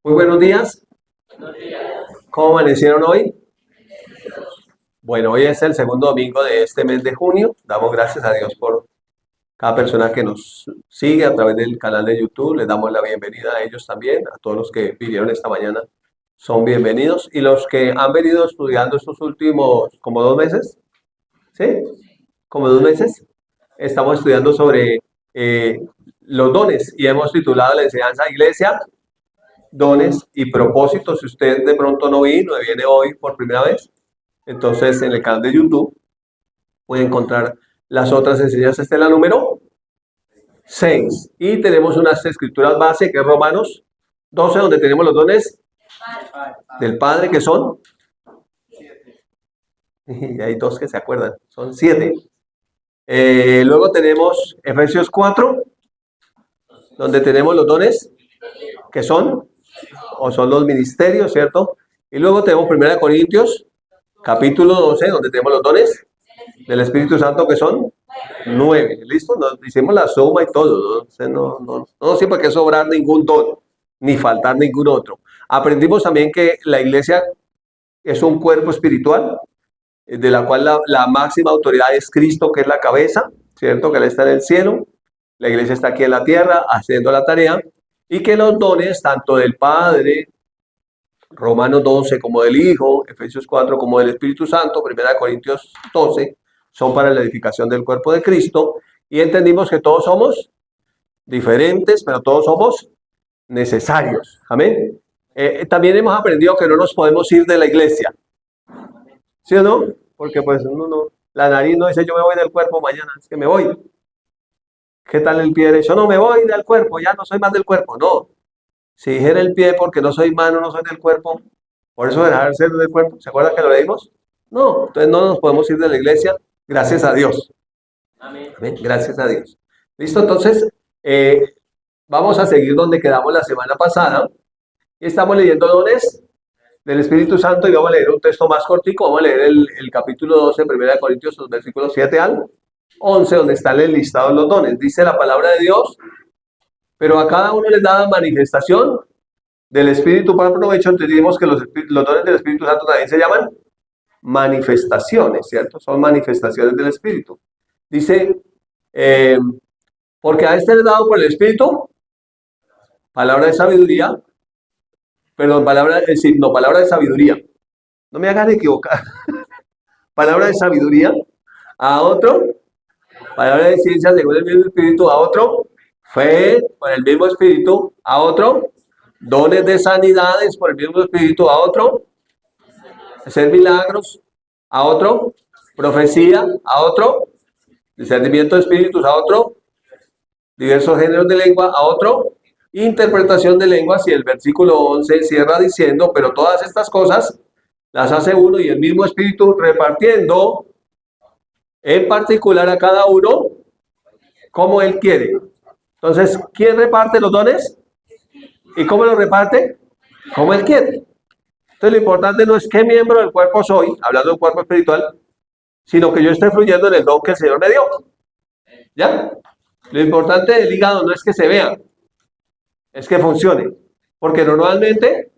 Muy buenos días. ¿Cómo amanecieron hoy? Bueno, hoy es el segundo domingo de este mes de junio. Damos gracias a Dios por cada persona que nos sigue a través del canal de YouTube. Les damos la bienvenida a ellos también, a todos los que vinieron esta mañana. Son bienvenidos. Y los que han venido estudiando estos últimos, como 2 meses, ¿sí? Como 2 meses, estamos estudiando sobre los dones y hemos titulado la enseñanza Iglesia, dones y propósitos. Si usted de pronto no vino, viene hoy por primera vez, entonces en el canal de YouTube puede encontrar las otras enseñanzas. Esta es la número 6 y tenemos unas escrituras base que es Romanos 12, donde tenemos los dones del Padre que son, y hay dos que se acuerdan, son 7. Luego tenemos Efesios 4, donde tenemos los dones que son, o son los ministerios, ¿cierto? Y luego tenemos 1 Corintios, capítulo 12, donde tenemos los dones del Espíritu Santo que son 9. ¿Listo? Nos hicimos la suma y todo. No siempre hay que sobrar ningún don, ni faltar ningún otro. Aprendimos también que la iglesia es un cuerpo espiritual, de la cual la máxima autoridad es Cristo, que es la cabeza, ¿cierto? Que Él está en el cielo. La iglesia está aquí en la tierra haciendo la tarea, y que los dones, tanto del Padre, Romanos 12, como del Hijo, Efesios 4, como del Espíritu Santo, 1 Corintios 12, son para la edificación del cuerpo de Cristo. Y entendimos que todos somos diferentes, pero todos somos necesarios. Amén. También hemos aprendido que no nos podemos ir de la iglesia. ¿Sí o no? Porque pues uno no, la nariz no dice yo me voy del cuerpo mañana, es que me voy. ¿Qué tal el pie derecho? No, me voy del cuerpo, ya no soy más del cuerpo. No. Si dijera el pie porque no soy mano, no soy del cuerpo, por eso dejar de ser del cuerpo. ¿Se acuerdan que lo leímos? No, entonces no nos podemos ir de la iglesia, gracias a Dios. Amén. Gracias a Dios. Listo, entonces vamos a seguir donde quedamos la semana pasada. Y estamos leyendo dones del Espíritu Santo y vamos a leer un texto más cortico. Vamos a leer el capítulo 12, 1 Corintios, los versículos 7 al 11, donde están enlistados los dones. Dice la palabra de Dios: pero a cada uno les da manifestación del Espíritu para provecho. Entendimos que los dones del Espíritu Santo también se llaman manifestaciones, ¿cierto? Son manifestaciones del Espíritu. Dice, porque a este le he dado por el Espíritu palabra de sabiduría, perdón, palabra de sabiduría. No me hagan equivocar. Palabra de sabiduría, a otro, palabra de ciencia según el mismo Espíritu, a otro, fe por el mismo Espíritu, a otro, dones de sanidades por el mismo Espíritu, a otro, hacer milagros, a otro, profecía, a otro, discernimiento de espíritus, a otro, diversos géneros de lengua, a otro, interpretación de lenguas. Y el versículo 11 cierra diciendo: pero todas estas cosas las hace uno y el mismo Espíritu, repartiendo en particular a cada uno como Él quiere. Entonces, ¿quién reparte los dones? ¿Y cómo los reparte? Como Él quiere. Entonces, lo importante no es qué miembro del cuerpo soy, hablando de un cuerpo espiritual, sino que yo esté fluyendo en el don que el Señor me dio. ¿Ya? Lo importante del hígado no es que se vea, es que funcione. Porque normalmente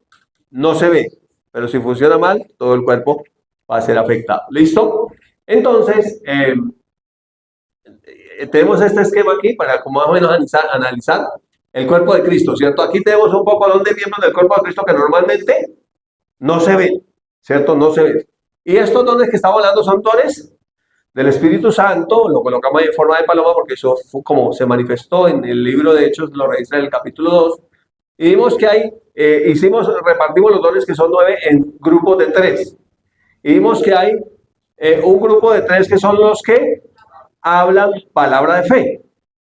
no se ve, pero si funciona mal, todo el cuerpo va a ser afectado. ¿Listo? Entonces, tenemos este esquema aquí para como más o menos analizar el cuerpo de Cristo, ¿cierto? Aquí tenemos un poco de miembros del cuerpo de Cristo que normalmente no se ven, ¿cierto? No se ven. Y estos dones que estamos hablando son dones del Espíritu Santo. Lo colocamos ahí en forma de paloma porque eso fue como se manifestó en el libro de Hechos, lo registra en el capítulo 2. Y vimos que hay, repartimos los dones que son 9 en grupos de 3. Y vimos que hay un grupo de 3 que son los que hablan palabra de fe,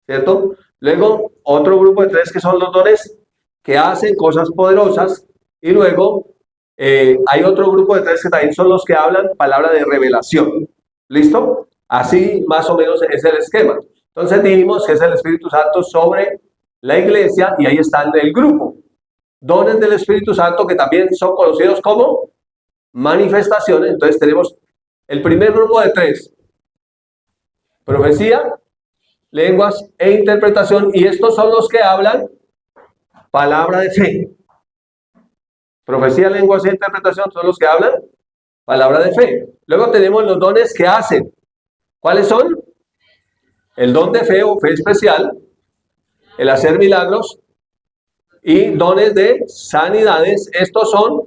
¿cierto? Luego otro grupo de 3 que son los dones que hacen cosas poderosas. Y luego hay otro grupo de 3 que también son los que hablan palabra de revelación. ¿Listo? Así más o menos es el esquema. Entonces dijimos que es el Espíritu Santo sobre la iglesia y ahí está el grupo. Dones del Espíritu Santo que también son conocidos como manifestaciones. Entonces tenemos el primer grupo de 3. Profecía, lenguas e interpretación. Y estos son los que hablan palabra de fe. Profecía, lenguas e interpretación son los que hablan palabra de fe. Luego tenemos los dones que hacen. ¿Cuáles son? El don de fe o fe especial, el hacer milagros y dones de sanidades. Estos son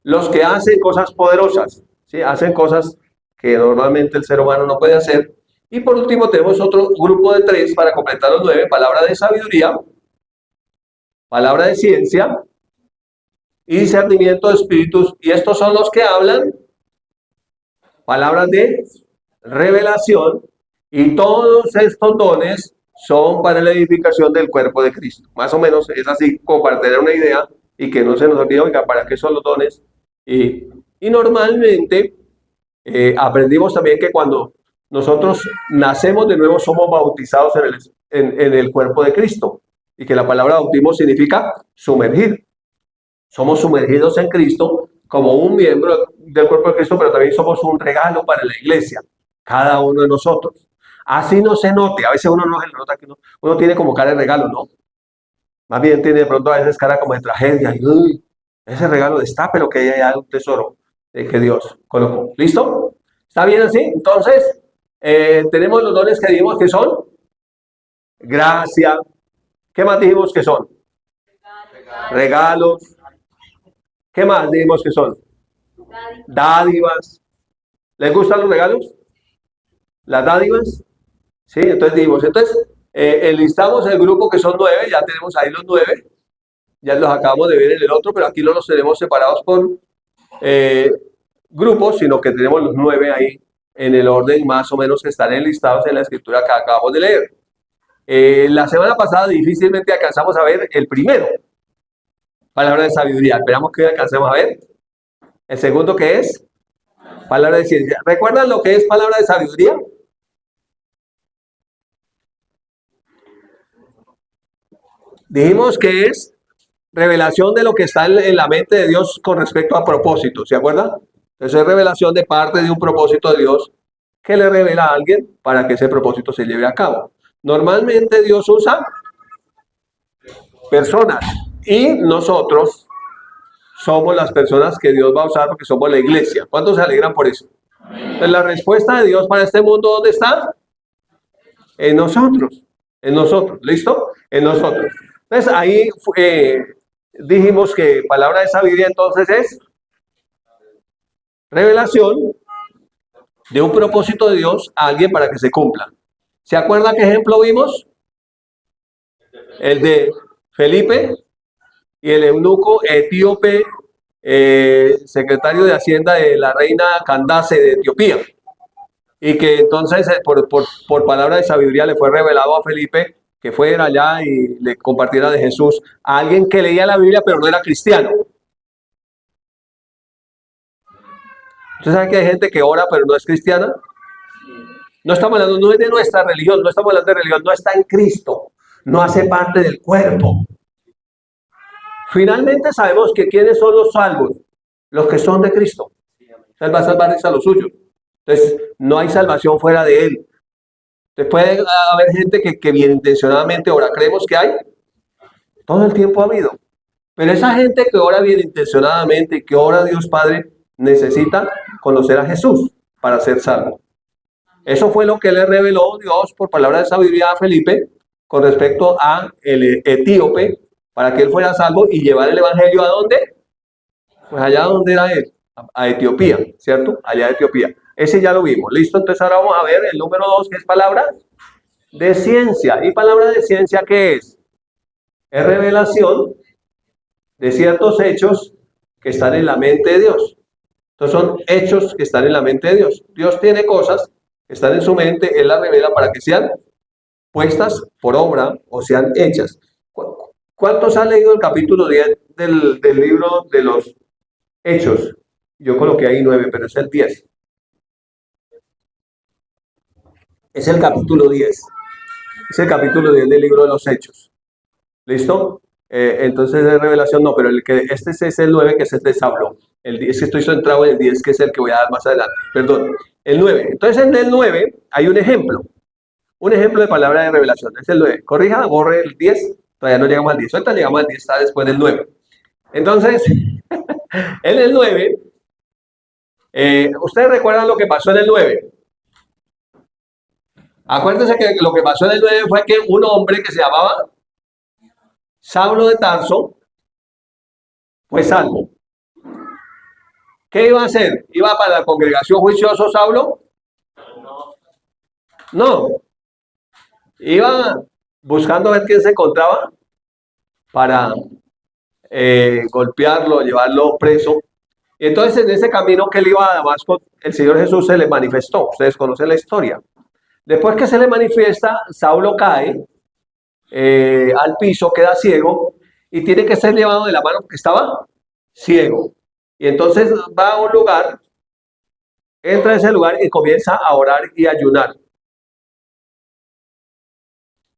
los que hacen cosas poderosas, ¿sí? Hacen cosas que normalmente el ser humano no puede hacer. Y por último tenemos otro grupo de 3 para completar los 9, palabra de sabiduría, palabra de ciencia y discernimiento de espíritus. Y estos son los que hablan palabras de revelación, y todos estos dones son para la edificación del cuerpo de Cristo. Más o menos es así, como para tener una idea y que no se nos olvide, oiga, ¿para qué son los dones? Y normalmente aprendimos también que cuando nosotros nacemos de nuevo somos bautizados en el cuerpo de Cristo, y que la palabra bautismo significa sumergir. Somos sumergidos en Cristo como un miembro del cuerpo de Cristo, pero también somos un regalo para la iglesia, cada uno de nosotros. Así no se note, a veces uno no se nota que uno tiene como cara de regalo, ¿no? Más bien tiene de pronto a veces cara como de tragedia, y uy, ese regalo está, pero que hay un tesoro que Dios colocó. ¿Listo? ¿Está bien así? Entonces, tenemos los dones que dijimos que son gracia. ¿Qué más dijimos que son? Regalos. ¿Qué más dijimos que son? Dádivas. ¿Les gustan los regalos? ¿Las dádivas? Sí, entonces dijimos, enlistamos el grupo que son 9, ya tenemos ahí los 9, ya los acabamos de ver en el otro, pero aquí no los tenemos separados por grupos, sino que tenemos los 9 ahí en el orden más o menos que están enlistados en la escritura que acabamos de leer. La semana pasada difícilmente alcanzamos a ver el primero, palabra de sabiduría. Esperamos que alcancemos a ver. El segundo, que es palabra de ciencia. ¿Recuerdan lo que es palabra de sabiduría? Dijimos que es revelación de lo que está en la mente de Dios con respecto a propósito, ¿se acuerdan? Entonces es revelación de parte de un propósito de Dios que le revela a alguien para que ese propósito se lleve a cabo. Normalmente Dios usa personas y nosotros somos las personas que Dios va a usar porque somos la iglesia. ¿Cuántos se alegran por eso? Entonces la respuesta de Dios para este mundo, ¿dónde está? En nosotros. En nosotros. ¿Listo? En nosotros. Entonces ahí dijimos que palabra de sabiduría entonces es revelación de un propósito de Dios a alguien para que se cumpla. ¿Se acuerda qué ejemplo vimos? El de Felipe y el eunuco etíope, secretario de Hacienda de la reina Candace de Etiopía. Y que entonces por palabra de sabiduría le fue revelado a Felipe que fuera allá y le compartiera de Jesús a alguien que leía la Biblia pero no era cristiano. ¿Usted sabe que hay gente que ora pero no es cristiana? No estamos hablando, no es de nuestra religión, no estamos hablando de religión, no está en Cristo, no hace parte del cuerpo. Finalmente sabemos que ¿quiénes son los salvos? Los que son de Cristo. Él va a salvar a los suyos. Entonces, no hay salvación fuera de Él. Entonces, puede haber gente que bien intencionadamente ora. ¿Creemos que hay? Todo el tiempo ha habido. Pero esa gente que ora bien intencionadamente, que ora a Dios Padre, necesita conocer a Jesús para ser salvo. Eso fue lo que le reveló Dios por palabra de sabiduría a Felipe con respecto a el etíope, para que él fuera salvo y llevar el evangelio ¿a dónde? Pues allá donde era él, a Etiopía, ¿cierto? Allá de Etiopía. Ese ya lo vimos. ¿Listo? Entonces ahora vamos a ver el número 2, que es palabra de ciencia. ¿Y palabra de ciencia qué es? Es revelación de ciertos hechos que están en la mente de Dios. Entonces son hechos que están en la mente de Dios. Dios tiene cosas que están en su mente, Él las revela para que sean puestas por obra o sean hechas. ¿Cuántos han leído el capítulo 10 del libro de los Hechos? Yo coloqué ahí 9, pero es el 10. Es el capítulo 10. Es el capítulo 10 del libro de los Hechos. ¿Listo? Entonces de revelación no, pero este es el 9, que es el de Saulo. El 10, estoy centrado en el 10, que es el que voy a dar más adelante. Perdón, el 9. Entonces en el 9 hay un ejemplo. Un ejemplo de palabra de revelación. Es el 9. Corrija, borre el 10. Todavía no llegamos al 10. Ahorita llegamos al 10, está después del 9. Entonces, En el 9, ¿ustedes recuerdan lo que pasó en el 9? Acuérdense que lo que pasó en el 9 fue que un hombre que se llamaba Saulo de Tarso fue salvo. ¿Qué iba a hacer? ¿Iba para la congregación juicioso Saulo? No. Iba buscando ver quién se encontraba para golpearlo, llevarlo preso. Y entonces en ese camino que él iba a Damasco, el Señor Jesús se le manifestó. Ustedes conocen la historia. Después que se le manifiesta, Saulo cae al piso, queda ciego y tiene que ser llevado de la mano porque estaba ciego. Y entonces va a un lugar, entra a ese lugar y comienza a orar y a ayunar.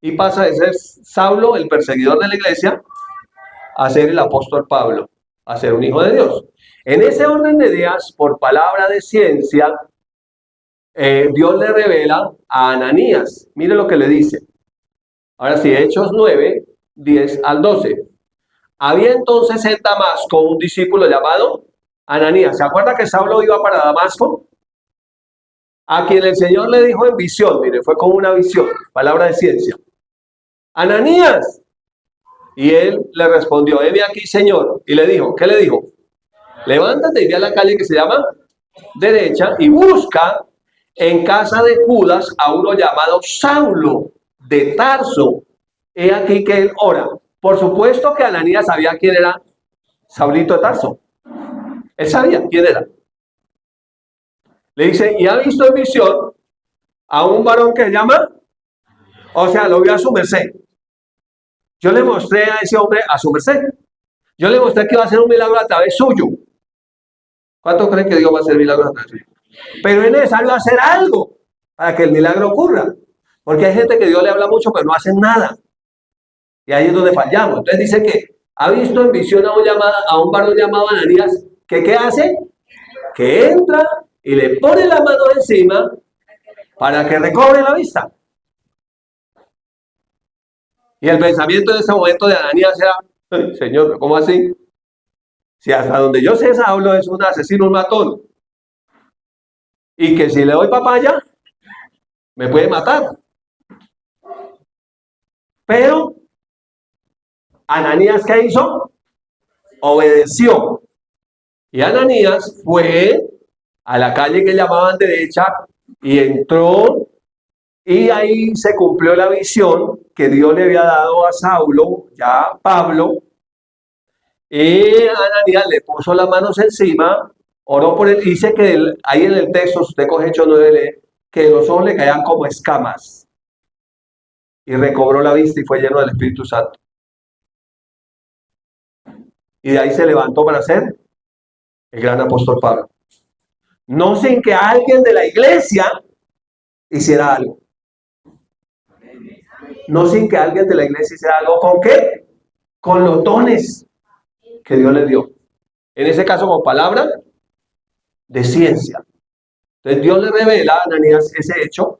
Y pasa de ser Saulo, el perseguidor de la iglesia, a ser el apóstol Pablo, a ser un hijo de Dios. En ese orden de días, por palabra de ciencia, Dios le revela a Ananías. Mire lo que le dice. Ahora sí, Hechos 9, 10 al 12. Había entonces en Damasco un discípulo llamado Ananías. ¿Se acuerda que Saulo iba para Damasco? A quien el Señor le dijo en visión, mire, fue como una visión, palabra de ciencia. Ananías. Y él le respondió, heme aquí, Señor. Y le dijo, ¿qué le dijo? Levántate y ve a la calle que se llama derecha y busca en casa de Judas a uno llamado Saulo de Tarso. He aquí que él ora. Por supuesto que Ananías sabía quién era Saulito de Tarso. Él sabía quién era. Le dice, y ha visto en visión a un varón que llama, o sea, lo vio a su merced. Yo le mostré a ese hombre a su merced. Yo le mostré que iba a hacer un milagro a través suyo. ¿Cuánto creen que Dios va a hacer milagros a través suyo? Pero es necesario hacer algo para que el milagro ocurra. Porque hay gente que Dios le habla mucho, pero no hacen nada. Y ahí es donde fallamos. Entonces dice que ha visto en visión a un varón llamado Ananías, que ¿qué hace? Que entra y le pone la mano encima para que recobre la vista. Y el pensamiento en ese momento de Ananías era, Señor, ¿cómo así? Si hasta donde yo sé, Saulo es un asesino, un matón. Y que si le doy papaya, me puede matar. Pero Ananías, ¿qué hizo? Obedeció. Y Ananías fue a la calle que llamaban derecha y entró y ahí se cumplió la visión que Dios le había dado a Saulo, ya Pablo, y Ananías le puso las manos encima, oró por él, dice que ahí en el texto, si usted coge Hechos 9, que los ojos le caían como escamas y recobró la vista y fue lleno del Espíritu Santo. Y de ahí se levantó para ser el gran apóstol Pablo. No sin que alguien de la iglesia hiciera algo. No sin que alguien de la iglesia hiciera algo. ¿Con qué? Con los dones que Dios le dio. En ese caso, con palabra de ciencia. Entonces Dios le revela a Ananías ese hecho.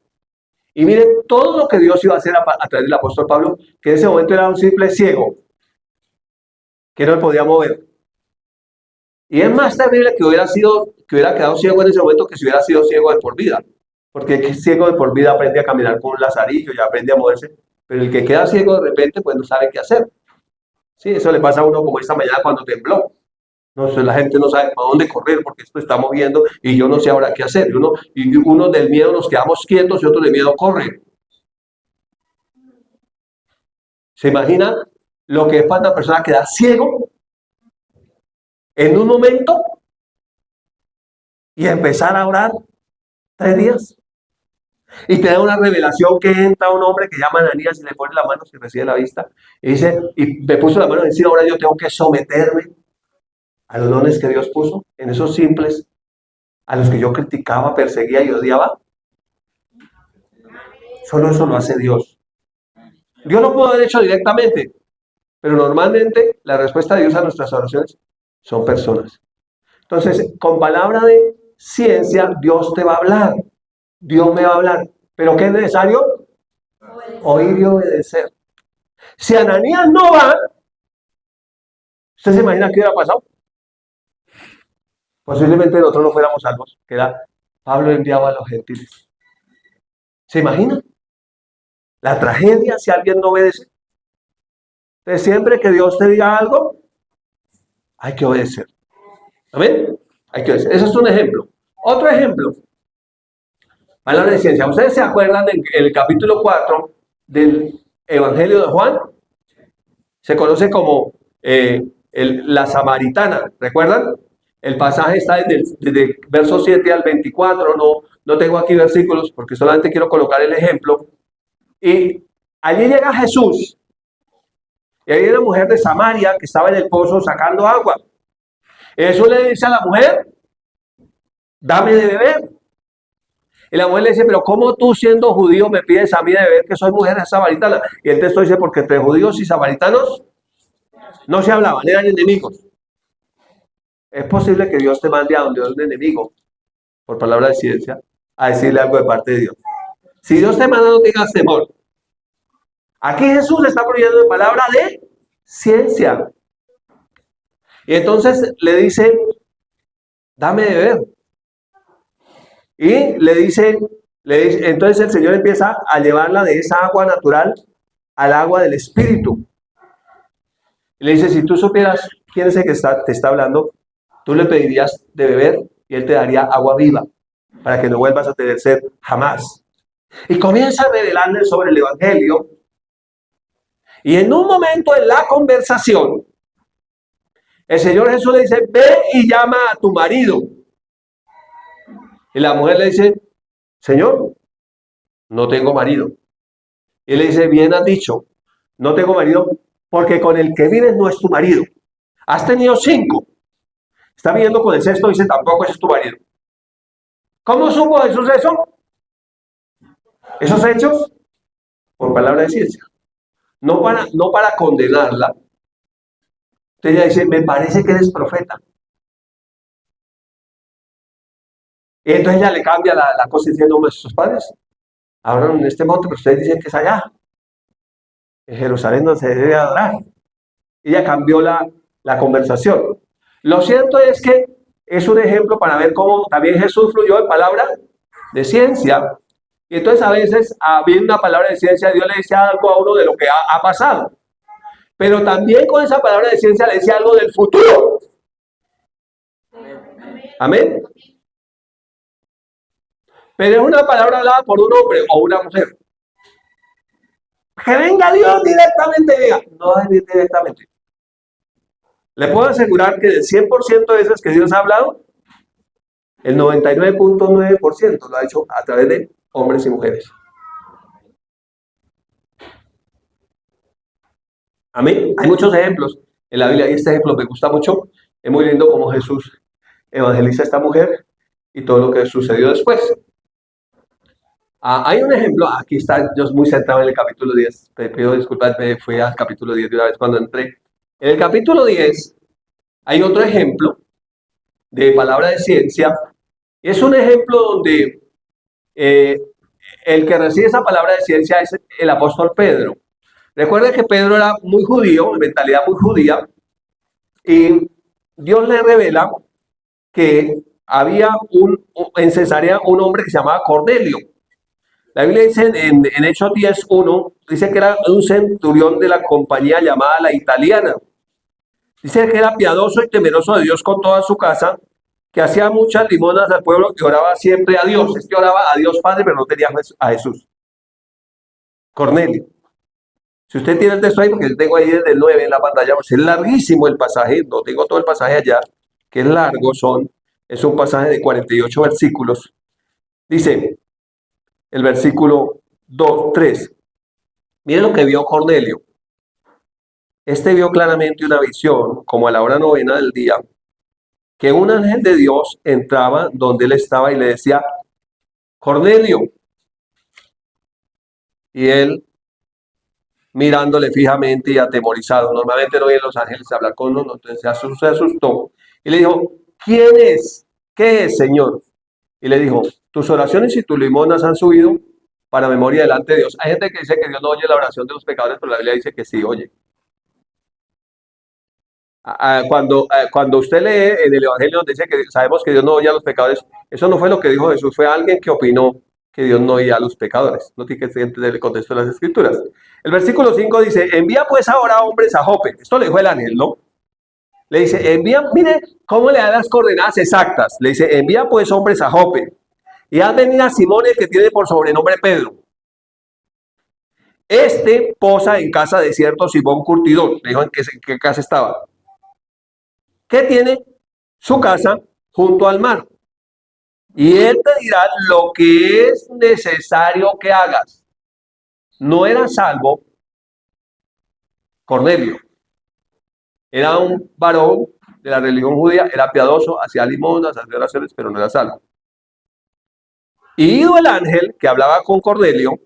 Y miren todo lo que Dios iba a hacer a través del apóstol Pablo, que en ese momento era un simple ciego, que no podía mover. Y es más terrible que hubiera quedado ciego en ese momento que si hubiera sido ciego de por vida. Porque el que es ciego de por vida aprende a caminar con un lazarillo y aprende a moverse. Pero el que queda ciego de repente, pues no sabe qué hacer. Sí, eso le pasa a uno como esta mañana cuando tembló. No, la gente no sabe para dónde correr porque esto está moviendo y yo no sé ahora qué hacer. Y uno del miedo nos quedamos quietos y otro del miedo corre. ¿Se imagina lo que es para una persona quedar ciego en un momento y empezar a orar 3 días? Y te da una revelación que entra un hombre que llama Ananías y le pone las manos y recibe la vista. Y dice, y me puso la mano encima, ahora yo tengo que someterme a los dones que Dios puso, en esos simples, a los que yo criticaba, perseguía y odiaba. Solo eso lo hace Dios. Dios lo pudo haber hecho directamente, pero normalmente la respuesta de Dios a nuestras oraciones son personas. Entonces, con palabra de ciencia, Dios te va a hablar. Dios me va a hablar. ¿Pero qué es necesario? Oír y obedecer. Si Ananías no va, ¿usted se imagina qué hubiera pasado? posiblemente nosotros no fuéramos salvos, que era Pablo enviaba a los gentiles. ¿Se imagina? La tragedia si alguien no obedece. Entonces, siempre que Dios te diga algo, hay que obedecer. ¿Amén? Hay que obedecer. Eso es un ejemplo. Otro ejemplo. Palabra de ciencia. ¿Ustedes se acuerdan en el capítulo 4 del Evangelio de Juan? Se conoce como la samaritana. ¿Recuerdan? El pasaje está desde verso 7 al 24. No tengo aquí versículos porque solamente quiero colocar el ejemplo. Y allí llega Jesús. Y hay una mujer de Samaria que estaba en el pozo sacando agua. Jesús le dice a la mujer, dame de beber. Y la mujer le dice, pero ¿cómo tú siendo judío me pides a mí de beber que soy mujer samaritana? Y el texto dice, porque entre judíos y samaritanos no se hablaban, eran enemigos. Es posible que Dios te mande a donde un enemigo, por palabra de ciencia, a decirle algo de parte de Dios. Si Dios te manda, no tengas temor. Aquí Jesús está poniendo palabra de ciencia. Y entonces le dice, dame de beber. Y le dice, entonces el Señor empieza a llevarla de esa agua natural al agua del Espíritu. Y le dice, si tú supieras quién es el que te está hablando, tú le pedirías de beber y él te daría agua viva para que no vuelvas a tener sed jamás. Y comienza a revelarle sobre el Evangelio. Y en un momento en la conversación, el Señor Jesús le dice, ve y llama a tu marido. Y la mujer le dice, Señor, no tengo marido. Y él le dice, bien has dicho, no tengo marido, porque con el que vives no es tu marido. Has tenido 5. Está viviendo con el sexto, dice, tampoco es tu marido. ¿Cómo supo Jesús eso? Esos hechos, por palabra de ciencia. No para condenarla. Entonces ella dice, me parece que eres profeta. Y entonces ella le cambia la cosa diciendo, nuestros padres hablan en este monte, pero ustedes dicen que es allá. En Jerusalén no se debe adorar. Ella cambió la conversación. Lo cierto es que es un ejemplo para ver cómo también Jesús fluyó en palabra de ciencia. Y entonces a veces, habiendo una palabra de ciencia, Dios le dice algo a uno de lo que ha pasado. Pero también con esa palabra de ciencia le dice algo del futuro. Amén. Pero es una palabra hablada por un hombre o una mujer. Que venga Dios directamente, diga. No es directamente. Le puedo asegurar que del 100% de esas que Dios ha hablado, el 99.9% lo ha hecho a través de hombres y mujeres. Amén. Hay muchos ejemplos en la Biblia y este ejemplo me gusta mucho. Es muy lindo como Jesús evangeliza a esta mujer y todo lo que sucedió después. Hay un ejemplo, aquí está, yo muy centrado en el capítulo 10. Te pido disculpas, me fui al capítulo 10 de una vez cuando entré. En el capítulo 10 hay otro ejemplo de palabra de ciencia. Es un ejemplo donde el que recibe esa palabra de ciencia es el apóstol Pedro. Recuerden que Pedro era muy judío, de mentalidad muy judía, y Dios le revela que había en Cesarea un hombre que se llamaba Cornelio. La Biblia dice en Hechos 10:1, dice que era un centurión de la compañía llamada la Italiana. Dice que era piadoso y temeroso de Dios con toda su casa, que hacía muchas limonas al pueblo y oraba siempre a Dios. Este oraba a Dios Padre, pero no tenía a Jesús. Cornelio. Si usted tiene el texto ahí, porque yo tengo ahí desde el 9 en la pantalla, pues es larguísimo el pasaje, no tengo todo el pasaje allá, que es largo, es un pasaje de 48 versículos. Dice el versículo 2, 3. Miren lo que vio Cornelio. Este vio claramente una visión, como a la hora novena del día, que un ángel de Dios entraba donde él estaba y le decía, Cornelio. Y él, mirándole fijamente y atemorizado, normalmente no vienen los ángeles a hablar con uno, entonces se asustó. Y le dijo, ¿quién es? ¿Qué es, Señor? Y le dijo, tus oraciones y tus limonas han subido para memoria delante de Dios. Hay gente que dice que Dios no oye la oración de los pecadores, pero la Biblia dice que sí oye. Cuando usted lee en el Evangelio donde dice que sabemos que Dios no oye a los pecadores, eso no fue lo que dijo Jesús, fue alguien que opinó que Dios no oía a los pecadores. No tiene que entender el contexto de las Escrituras. El versículo 5 dice, envía pues ahora hombres a Jope. Esto le dijo el ángel, ¿no? Le dice, envía, mire cómo le da las coordenadas exactas. Le dice, envía pues hombres a Jope. Y haz venir a Simón, el que tiene por sobrenombre Pedro. Este posa en casa de cierto Simón Curtidor. Le dijo en qué casa estaba. Que tiene su casa junto al mar. Y él te dirá lo que es necesario que hagas. No era salvo Cornelio. Era un varón de la religión judía, era piadoso, hacía limosnas, hacía oraciones, pero no era salvo. Y ido el ángel que hablaba con Cornelio,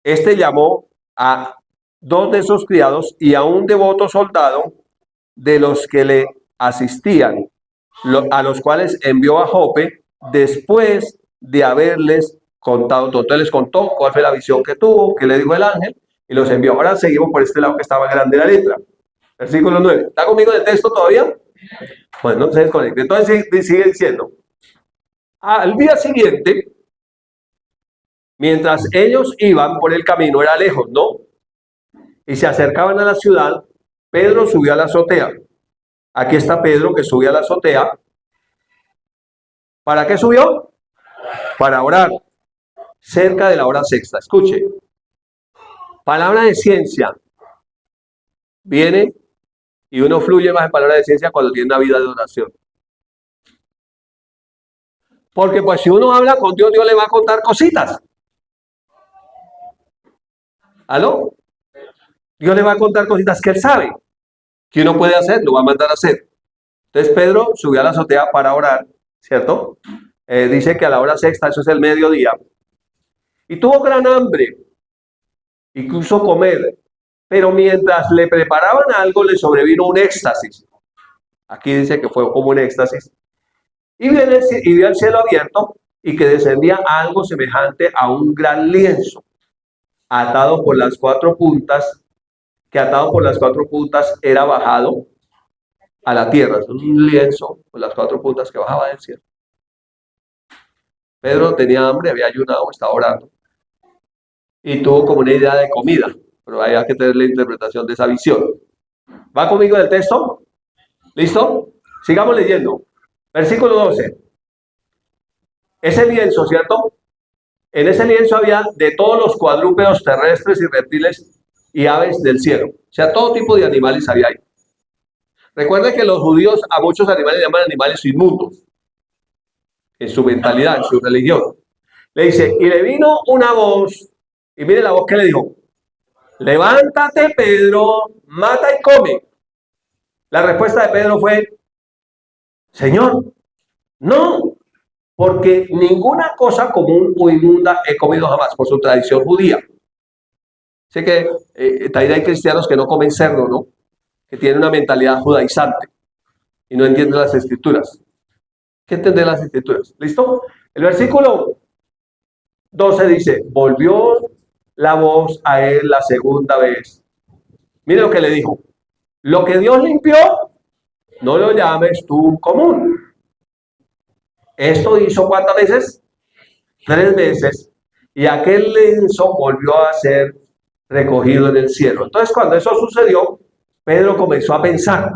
este llamó a dos de sus criados y a un devoto soldado de los que le asistían, a los cuales envió a Jope después de haberles contado. Entonces les contó cuál fue la visión que tuvo, que le dijo el ángel, y los envió. Ahora seguimos por este lado que estaba grande la letra. Versículo 9. ¿Está conmigo en el texto todavía? Bueno, no se desconecte. Entonces sigue diciendo. Al día siguiente, mientras ellos iban por el camino, era lejos, ¿no? Y se acercaban a la ciudad, Pedro subió a la azotea. Aquí está Pedro que subió a la azotea. ¿Para qué subió? Para orar. Cerca de la hora sexta. Escuche. Palabra de ciencia. Viene y uno fluye más en palabra de ciencia cuando tiene una vida de oración. Porque pues si uno habla con Dios, Dios le va a contar cositas. ¿Aló? Dios le va a contar cositas que él sabe, que uno puede hacer, lo va a mandar a hacer. Entonces Pedro subió a la azotea para orar, ¿cierto? Dice que a la hora sexta, eso es el mediodía, y tuvo gran hambre y quiso comer, pero mientras le preparaban algo le sobrevino un éxtasis. Aquí dice que fue como un éxtasis. Y vio el cielo abierto y que descendía algo semejante a un gran lienzo, atado por las cuatro puntas, que atado por las cuatro puntas era bajado a la tierra. Es un lienzo por las cuatro puntas que bajaba del cielo. Pedro tenía hambre, había ayunado, estaba orando y tuvo como una idea de comida, pero había que tener la interpretación de esa visión. ¿Va conmigo en el texto? ¿Listo? Sigamos leyendo. Versículo 12. Ese lienzo, ¿cierto? En ese lienzo había de todos los cuadrúpedos terrestres y reptiles y aves del cielo. O sea, todo tipo de animales había ahí. Recuerde que los judíos a muchos animales llaman animales inmundos. En su mentalidad, en su religión. Le dice, y le vino una voz, y mire la voz que le dijo, levántate Pedro, mata y come. La respuesta de Pedro fue, Señor, no, porque ninguna cosa común o inmunda he comido jamás, por su tradición judía. Sé que también hay cristianos que no comen cerdo, ¿no? Que tienen una mentalidad judaizante y no entienden las escrituras. ¿Qué entender las escrituras? ¿Listo? El versículo 12 dice, volvió la voz a él la segunda vez. Mire lo que le dijo. Lo que Dios limpió, no lo llames tú común. Esto hizo ¿cuántas veces? 3 veces. Y aquel lienzo volvió a ser recogido en el cielo. Entonces, cuando eso sucedió, Pedro comenzó a pensar.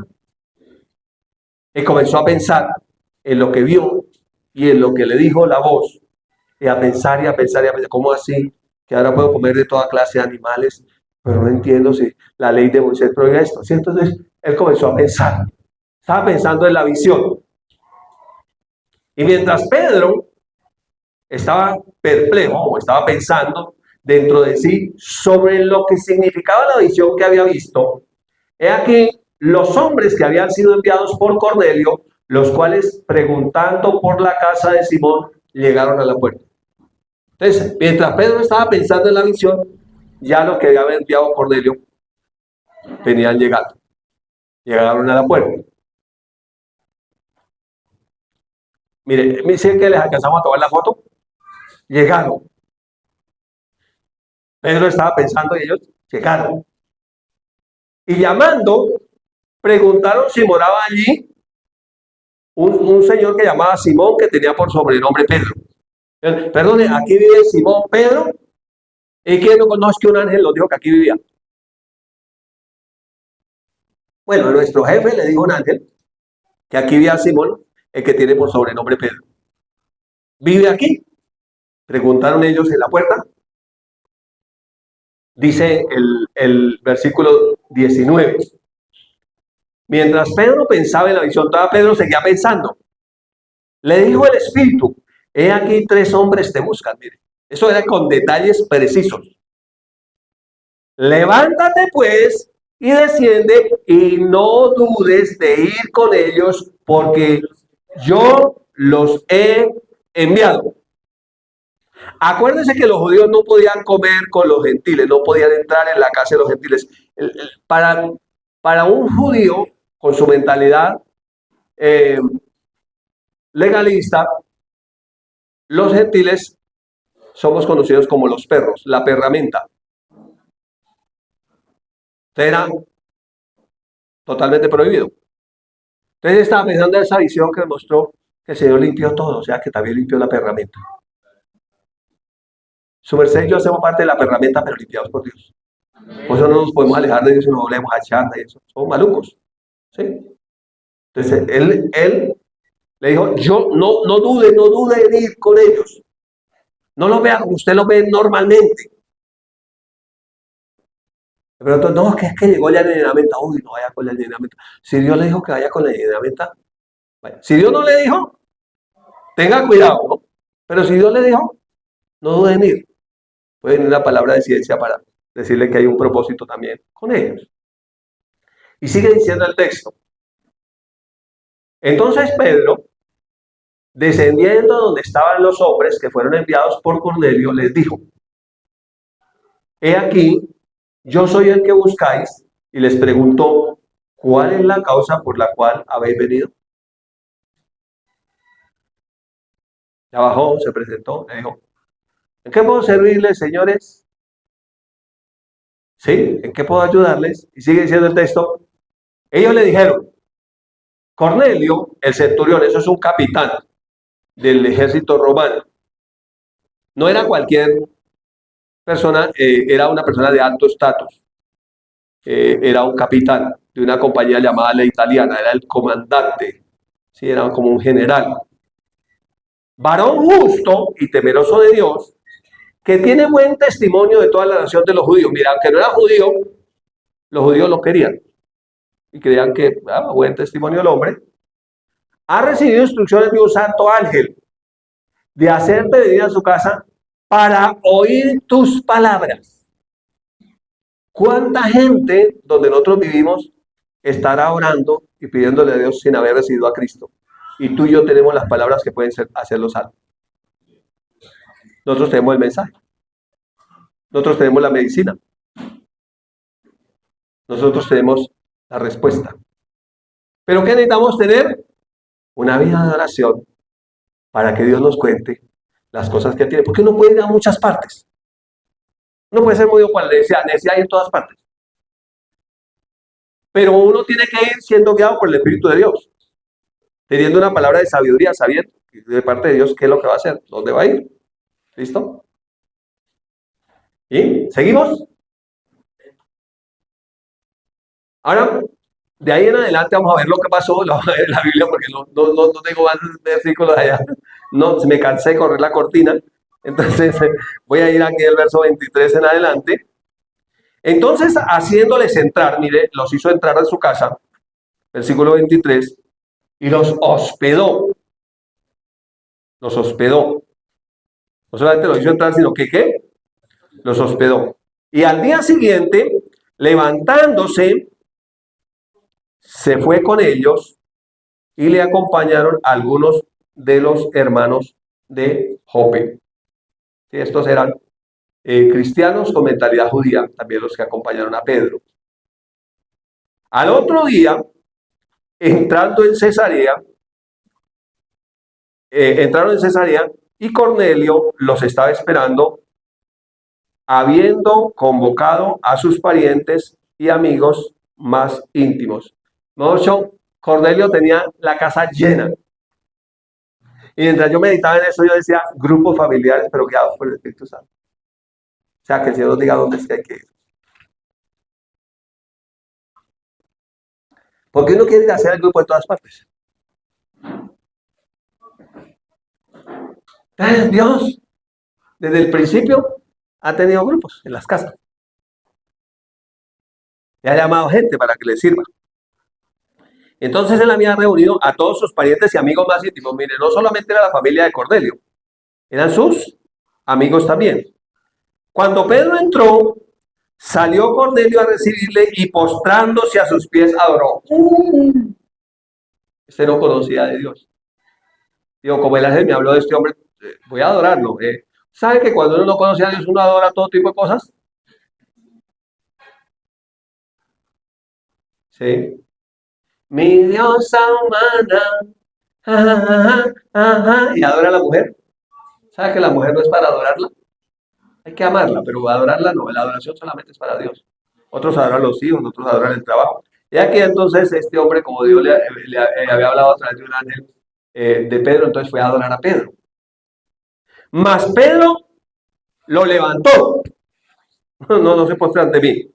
Y comenzó a pensar en lo que vio y en lo que le dijo la voz. Y a pensar y a pensar y a pensar, ¿cómo así? Que ahora puedo comer de toda clase de animales, pero no entiendo si la ley de Moisés prohíbe esto. ¿Sí? Entonces, él comenzó a pensar. Estaba pensando en la visión. Y mientras Pedro estaba perplejo o estaba pensando dentro de sí sobre lo que significaba la visión que había visto, he aquí los hombres que habían sido enviados por Cornelio, los cuales preguntando por la casa de Simón, llegaron a la puerta. Entonces, mientras Pedro estaba pensando en la visión, ya los que había enviado Cornelio venían llegando. Llegaron a la puerta. Mire, me dicen que les alcanzamos a tomar la foto. Llegaron. Pedro estaba pensando y ellos llegaron. Y llamando, preguntaron si moraba allí un señor que llamaba Simón, que tenía por sobrenombre Pedro. Perdone, aquí vive Simón Pedro. ¿Y quién no conoce que un ángel nos dijo que aquí vivía? Bueno, nuestro jefe le dijo a un ángel que aquí vivía Simón, el que tiene por sobrenombre Pedro. ¿Vive aquí? Preguntaron ellos en la puerta. Dice el versículo 19. Mientras Pedro pensaba en la visión, todavía Pedro seguía pensando. Le dijo el Espíritu, he aquí 3 hombres te buscan. Mire, eso era con detalles precisos. Levántate pues y desciende y no dudes de ir con ellos porque yo los he enviado. Acuérdense que los judíos no podían comer con los gentiles, no podían entrar en la casa de los gentiles. Para un judío con su mentalidad legalista, los gentiles somos conocidos como los perros, la perramenta. Era totalmente prohibido. Entonces estaba pensando en esa visión que mostró que el Señor limpió todo, o sea que también limpió la perramenta. Su merced y yo hacemos parte de la perramenta, pero limpiados por Dios. Por eso no nos podemos alejar de Dios y no volvemos a chanta y eso. Somos malucos. ¿Sí? Entonces él le dijo, yo no dude en ir con ellos. No lo vea como usted lo ve normalmente. Pero entonces, no, que es que llegó la llenamienta. Uy, no vaya con la llenamienta. Si Dios le dijo que vaya con la llenamienta, vaya. Si Dios no le dijo, tenga cuidado, ¿no? Pero si Dios le dijo, no dude en ir. Puede venir una palabra de ciencia para decirle que hay un propósito también con ellos. Y sigue diciendo el texto. Entonces Pedro, descendiendo donde estaban los hombres que fueron enviados por Cornelio, les dijo, he aquí, yo soy el que buscáis, y les preguntó, ¿cuál es la causa por la cual habéis venido? Ya bajó, se presentó, le dijo, ¿en qué puedo servirles, señores? ¿Sí? ¿En qué puedo ayudarles? Y sigue diciendo el texto, ellos le dijeron, Cornelio, el centurión, eso es un capitán del ejército romano. No era cualquier persona, era una persona de alto estatus. Era un capitán de una compañía llamada La Italiana, era el comandante, ¿sí? Era como un general. Varón justo y temeroso de Dios, que tiene buen testimonio de toda la nación de los judíos. Mira, aunque no era judío, los judíos lo querían y creían que buen testimonio el hombre. Ha recibido instrucciones de un santo ángel de hacerte venir a su casa para oír tus palabras. ¿Cuánta gente donde nosotros vivimos estará orando y pidiéndole a Dios sin haber recibido a Cristo? Y tú y yo tenemos las palabras que pueden hacerlo salvo. Nosotros tenemos el mensaje. Nosotros tenemos la medicina. Nosotros tenemos la respuesta. ¿Pero qué necesitamos tener? Una vida de oración para que Dios nos cuente las cosas que tiene. Porque uno puede ir a muchas partes. Uno puede ser muy cual necesidad en todas partes. Pero uno tiene que ir siendo guiado por el Espíritu de Dios. Teniendo una palabra de sabiduría, sabiendo de parte de Dios qué es lo que va a hacer, dónde va a ir. ¿Listo? ¿Y seguimos? Ahora, de ahí en adelante vamos a ver lo que pasó, lo vamos a ver en la Biblia porque no tengo más versículos allá. No, me cansé de correr la cortina. Entonces voy a ir aquí del verso 23 en adelante. Entonces, haciéndoles entrar, mire, los hizo entrar en su casa, versículo 23, y los hospedó. Los hospedó. No solamente los hizo entrar, sino que ¿qué? Los hospedó. Y al día siguiente, levantándose, se fue con ellos y le acompañaron algunos de los hermanos de Jope. Sí, estos eran cristianos con mentalidad judía, también los que acompañaron a Pedro. Al otro día, entrando en Cesarea, entraron en Cesarea y Cornelio los estaba esperando, habiendo convocado a sus parientes y amigos más íntimos. Mucho, Cornelio tenía la casa llena. Y mientras yo meditaba en eso, yo decía, grupos familiares, pero guiados por el Espíritu Santo. O sea, que el Señor nos diga dónde es que hay que ir. Porque uno quiere ir a hacer el grupo en todas partes. Entonces, Dios, desde el principio, ha tenido grupos en las casas. Y ha llamado gente para que le sirva. Entonces él había reunido a todos sus parientes y amigos más íntimos. Mire, no solamente era la familia de Cornelio, eran sus amigos también. Cuando Pedro entró, salió Cornelio a recibirle y postrándose a sus pies adoró. Este no conocía de Dios. Digo, como el ángel me habló de este hombre, voy a adorarlo. ¿Sabe que cuando uno no conoce a Dios, uno adora todo tipo de cosas? Sí. Mi diosa humana. Y adora a la mujer. ¿Sabe que la mujer no es para adorarla? Hay que amarla, pero adorarla no. La adoración solamente es para Dios. Otros adoran a los hijos, otros adoran el trabajo. Y aquí entonces este hombre, como Dios le había hablado a través de un ángel de Pedro, entonces fue a adorar a Pedro. Mas Pedro lo levantó. No se postre ante mí.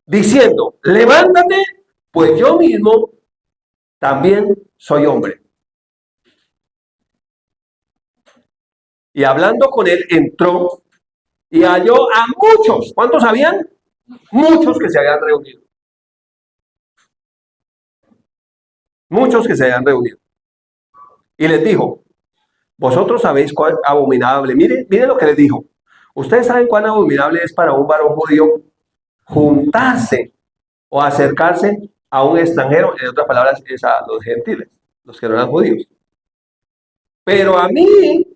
Diciendo, levántate, pues yo mismo también soy hombre. Y hablando con él, entró y halló a muchos. ¿Cuántos habían? Muchos que se habían reunido. Muchos que se habían reunido. Y les dijo, vosotros sabéis cuán abominable. Mire lo que les dijo. Ustedes saben cuán abominable es para un varón judío juntarse o acercarse a un extranjero, en otras palabras, es a los gentiles, los que no eran judíos. Pero a mí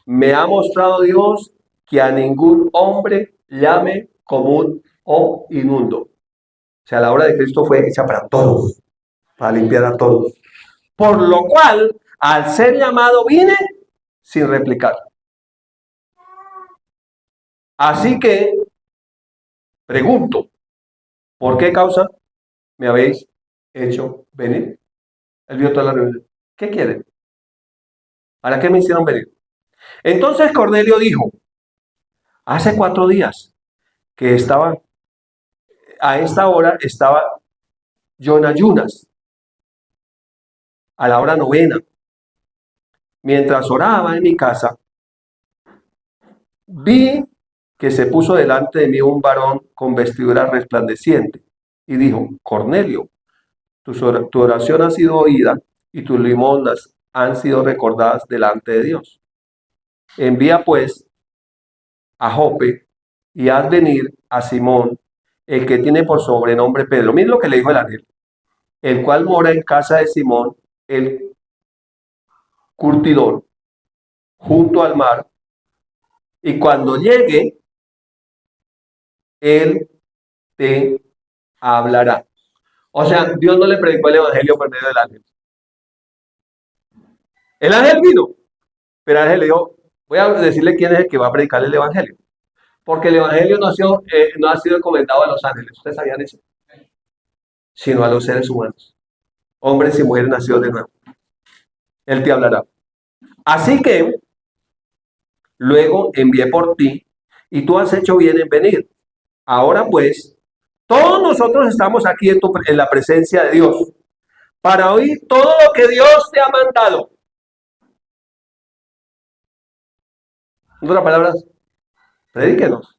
me ha mostrado Dios que a ningún hombre llame común o inmundo. O sea, la obra de Cristo fue hecha para todos, para limpiar a todos. Por lo cual, al ser llamado, vine sin replicar. Así que, pregunto, ¿por qué causa me habéis hecho venir? Él vio toda la reunión. ¿Qué quieren? ¿Para qué me hicieron venir? Entonces Cornelio dijo, hace 4 días que a esta hora estaba yo en ayunas, a la hora 9, mientras oraba en mi casa, vi que se puso delante de mí un varón con vestidura resplandeciente y dijo, Cornelio, tu oración ha sido oída y tus limosnas han sido recordadas delante de Dios. Envía pues a Jope y haz venir a Simón, el que tiene por sobrenombre Pedro. Miren lo que le dijo el ángel, el cual mora en casa de Simón, el curtidor, junto al mar, y cuando llegue, él te hablará. O sea, Dios no le predicó el evangelio por medio del ángel. El ángel vino, pero el ángel le dijo, voy a decirle quién es el que va a predicar el evangelio. Porque el evangelio no ha sido encomendado a los ángeles, ustedes sabían eso, sino a los seres humanos, hombres y mujeres nacidos de nuevo. Él te hablará. Así que luego envié por ti y tú has hecho bien en venir. Ahora pues, todos nosotros estamos aquí en la presencia de Dios para oír todo lo que Dios te ha mandado. En otras palabras, predíquenos.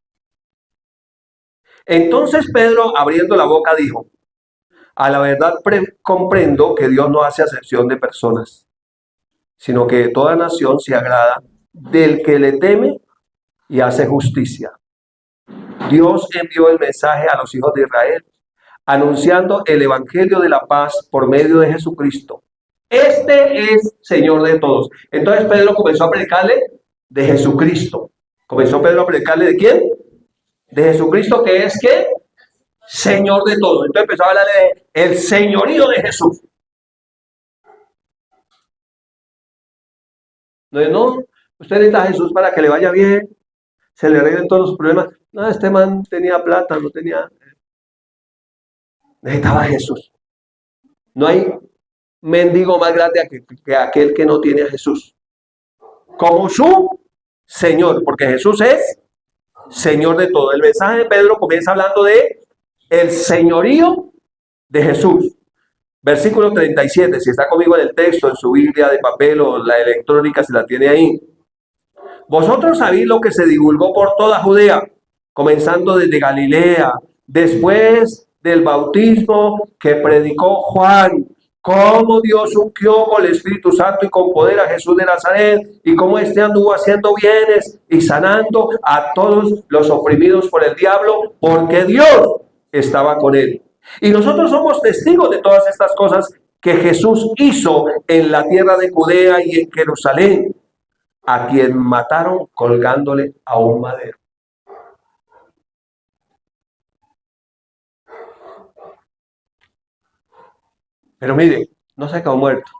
Entonces Pedro, abriendo la boca, dijo, a la verdad comprendo que Dios no hace acepción de personas, sino que toda nación se agrada del que le teme y hace justicia. Dios envió el mensaje a los hijos de Israel, anunciando el evangelio de la paz por medio de Jesucristo. Este es Señor de todos. Entonces Pedro comenzó a predicarle de Jesucristo. Comenzó Pedro a predicarle ¿de quién? De Jesucristo, que es ¿qué? Señor de todos. Entonces empezó a hablarle de el señorío de Jesús. No, usted necesita a Jesús para que le vaya bien. se le arreglen todos los problemas. No, este man tenía plata, no tenía, necesitaba a Jesús. No hay mendigo más grande que aquel que no tiene a Jesús como su Señor, porque Jesús es Señor de todo. El mensaje de Pedro comienza hablando de el señorío de Jesús. Versículo 37, si está conmigo en el texto, en su Biblia de papel o la electrónica, si la tiene ahí. Vosotros sabéis lo que se divulgó por toda Judea, comenzando desde Galilea, después del bautismo que predicó Juan, cómo Dios ungió con el Espíritu Santo y con poder a Jesús de Nazaret, y cómo éste anduvo haciendo bienes y sanando a todos los oprimidos por el diablo, porque Dios estaba con él. Y nosotros somos testigos de todas estas cosas que Jesús hizo en la tierra de Judea y en Jerusalén, a quien mataron colgándole a un madero. Pero mire, no se acabó muerto.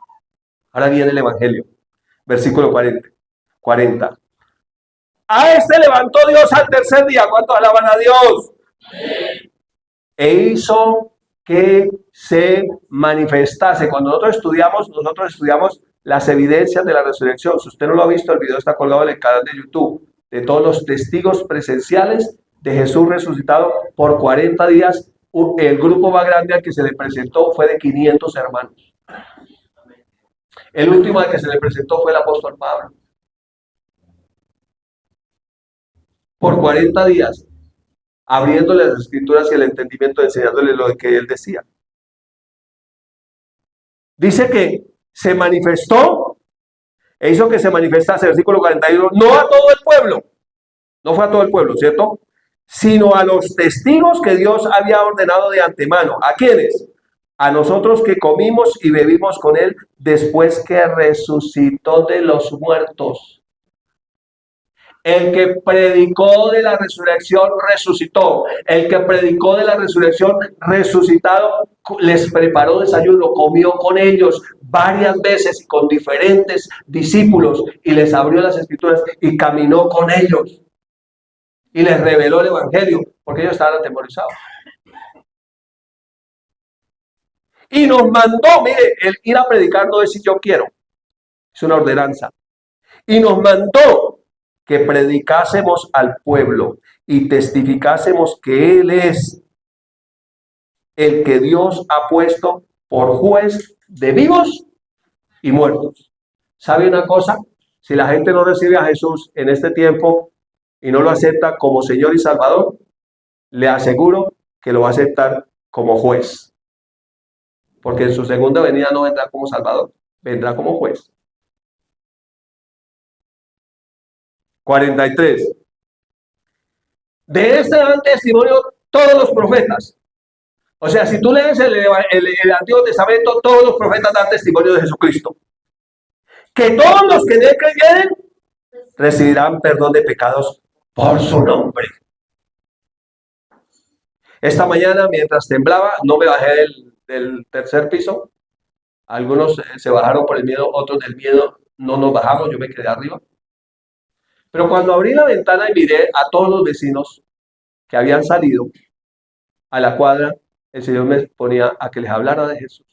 Ahora viene el Evangelio. Versículo 40. A este levantó Dios al tercer día. ¿Cuántos alaban a Dios? E hizo que se manifestase. Cuando nosotros estudiamos las evidencias de la resurrección. Si usted no lo ha visto, el video está colgado en el canal de YouTube, de todos los testigos presenciales de Jesús resucitado por 40 días. El grupo más grande al que se le presentó fue de 500 hermanos. El último al que se le presentó fue el apóstol Pablo. Por 40 días, abriéndole las escrituras y el entendimiento, enseñándole lo que él decía. Dice que se manifestó e hizo que se manifestase, versículo 41, no a todo el pueblo, no fue a todo el pueblo, ¿cierto? Sino a los testigos que Dios había ordenado de antemano. ¿A quiénes? A nosotros que comimos y bebimos con él después que resucitó de los muertos. El que predicó de la resurrección resucitó. El que predicó de la resurrección resucitado les preparó desayuno, comió con ellos varias veces y con diferentes discípulos y les abrió las escrituras y caminó con ellos y les reveló el evangelio porque ellos estaban atemorizados. Y nos mandó, mire, el ir a predicar no es si yo quiero, es una ordenanza. Y nos mandó que predicásemos al pueblo y testificásemos que Él es el que Dios ha puesto por juez de vivos y muertos. ¿Sabe una cosa? Si la gente no recibe a Jesús en este tiempo y no lo acepta como Señor y Salvador, le aseguro que lo va a aceptar como juez. Porque en su segunda venida no vendrá como Salvador, vendrá como juez. 43. De este dan testimonio todos los profetas. O sea, si tú lees el Antiguo Testamento, todos los profetas dan testimonio de Jesucristo. Que todos los que en él creyeren recibirán perdón de pecados por su nombre. Esta mañana, mientras temblaba, no me bajé del tercer piso. Algunos se bajaron por el miedo, otros del miedo no nos bajamos, yo me quedé arriba. Pero cuando abrí la ventana y miré a todos los vecinos que habían salido a la cuadra, el Señor me ponía a que les hablara de Jesús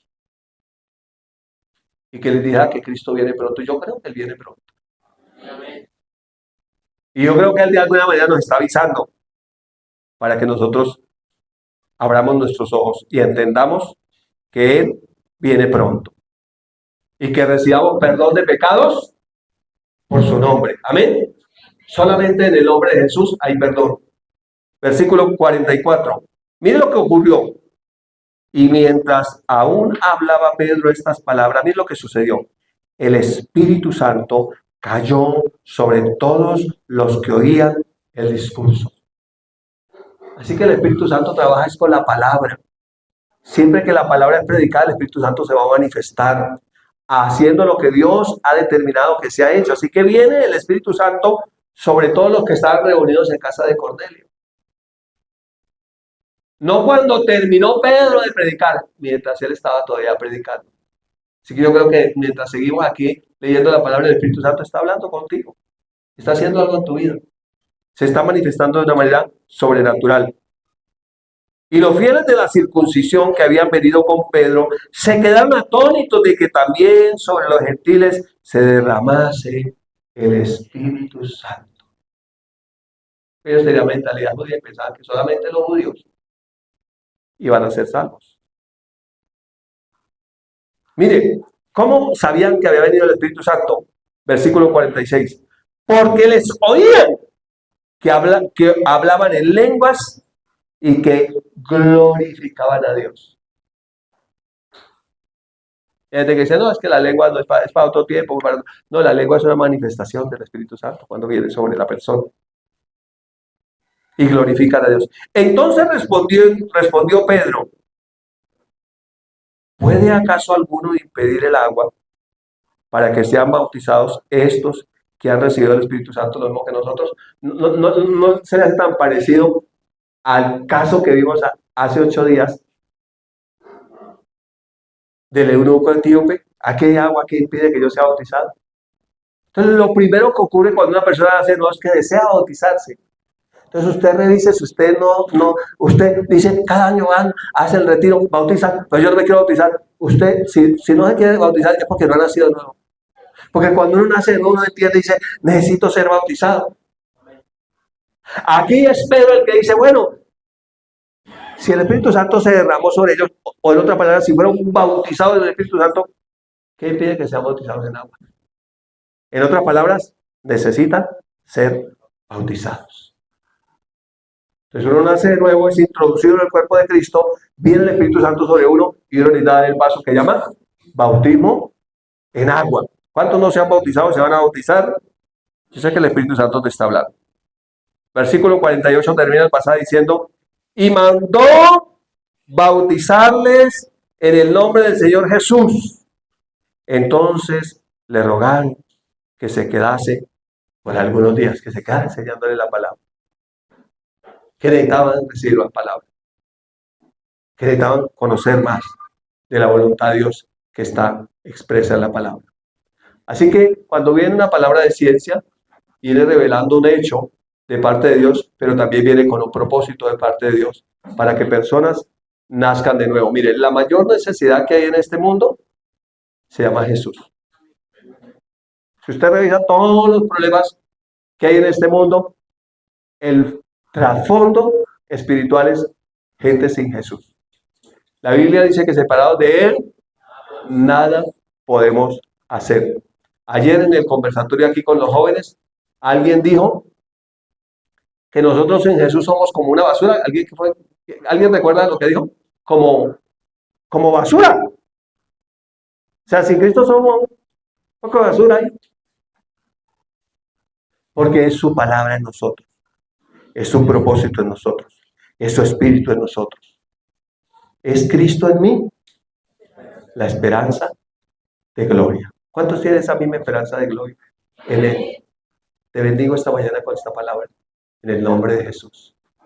y que les dijera que Cristo viene pronto. Yo creo que Él viene pronto. Y yo creo que Él de alguna manera nos está avisando para que nosotros abramos nuestros ojos y entendamos que Él viene pronto y que recibamos perdón de pecados por su nombre. Amén. Solamente en el nombre de Jesús hay perdón. Versículo 44. Mire lo que ocurrió. Y mientras aún hablaba Pedro estas palabras, mire lo que sucedió. El Espíritu Santo cayó sobre todos los que oían el discurso. Así que el Espíritu Santo trabaja es con la palabra. Siempre que la palabra es predicada, el Espíritu Santo se va a manifestar, haciendo lo que Dios ha determinado que se ha hecho. Así que viene el Espíritu Santo sobre todos los que estaban reunidos en casa de Cornelio. No cuando terminó Pedro de predicar, mientras él estaba todavía predicando. Así que yo creo que mientras seguimos aquí leyendo la palabra del Espíritu Santo está hablando contigo. Está haciendo algo en tu vida. se está manifestando de una manera sobrenatural. Y los fieles de la circuncisión que habían venido con Pedro se quedaron atónitos de que también sobre los gentiles se derramase el Espíritu Santo. Ellos tenían mentalidad judía y pensaban que solamente los judíos iban a ser salvos. Mire, ¿cómo sabían que había venido el Espíritu Santo? Versículo 46. Porque les oían que hablaban en lenguas y que glorificaban a Dios. Y desde que dice, no, es que la lengua no es para otro tiempo. No, la lengua es una manifestación del Espíritu Santo cuando viene sobre la persona. Y glorifican a Dios. Entonces respondió Pedro, ¿puede acaso alguno impedir el agua para que sean bautizados estos que han recibido el Espíritu Santo, lo mismo que nosotros? No se les tan parecido al caso que vimos hace 8 días del eunuco etíope. ¿A qué agua que impide que yo sea bautizado? Entonces, lo primero que ocurre cuando una persona hace no es que desea bautizarse. Entonces, usted revise si usted usted dice, cada año van, hace el retiro, bautizan, pero yo no me quiero bautizar. Usted, si no se quiere bautizar, es porque no ha nacido de nuevo. Porque cuando uno nace de nuevo, uno entiende y dice, necesito ser bautizado. Aquí es Pedro el que dice, bueno, si el Espíritu Santo se derramó sobre ellos, o en otra palabra, si fueron bautizados en el Espíritu Santo, ¿qué impide que sean bautizados en agua? En otras palabras, necesitan ser bautizados. Entonces uno nace de nuevo, es introducido en el cuerpo de Cristo, viene el Espíritu Santo sobre uno y uno necesita dar el paso que llama bautismo en agua. ¿Cuántos no se han bautizado, se van a bautizar? Yo sé que el Espíritu Santo te está hablando. Versículo 48 termina el pasaje diciendo, y mandó bautizarles en el nombre del Señor Jesús. Entonces le rogaron que se quedase por algunos días, que se quedara enseñándole la palabra. Que necesitaban recibir la palabra. Que necesitaban conocer más de la voluntad de Dios que está expresa en la palabra. Así que cuando viene una palabra de ciencia, viene revelando un hecho de parte de Dios, pero también viene con un propósito de parte de Dios, para que personas nazcan de nuevo. Mire, la mayor necesidad que hay en este mundo se llama Jesús. Si usted revisa todos los problemas que hay en este mundo, el trasfondo espiritual es gente sin Jesús. La Biblia dice que separados de Él, nada podemos hacer. Ayer en el conversatorio aquí con los jóvenes, alguien dijo que nosotros en Jesús somos como una basura. ¿Alguien recuerda lo que dijo? Como basura. O sea, sin Cristo somos un poco de basura ahí. Porque es su palabra en nosotros. Es su propósito en nosotros. Es su espíritu en nosotros. Es Cristo en mí, la esperanza de gloria. ¿Cuántos tienen esa misma esperanza de gloria? En Él. Te bendigo esta mañana con esta palabra. En el nombre de Jesús.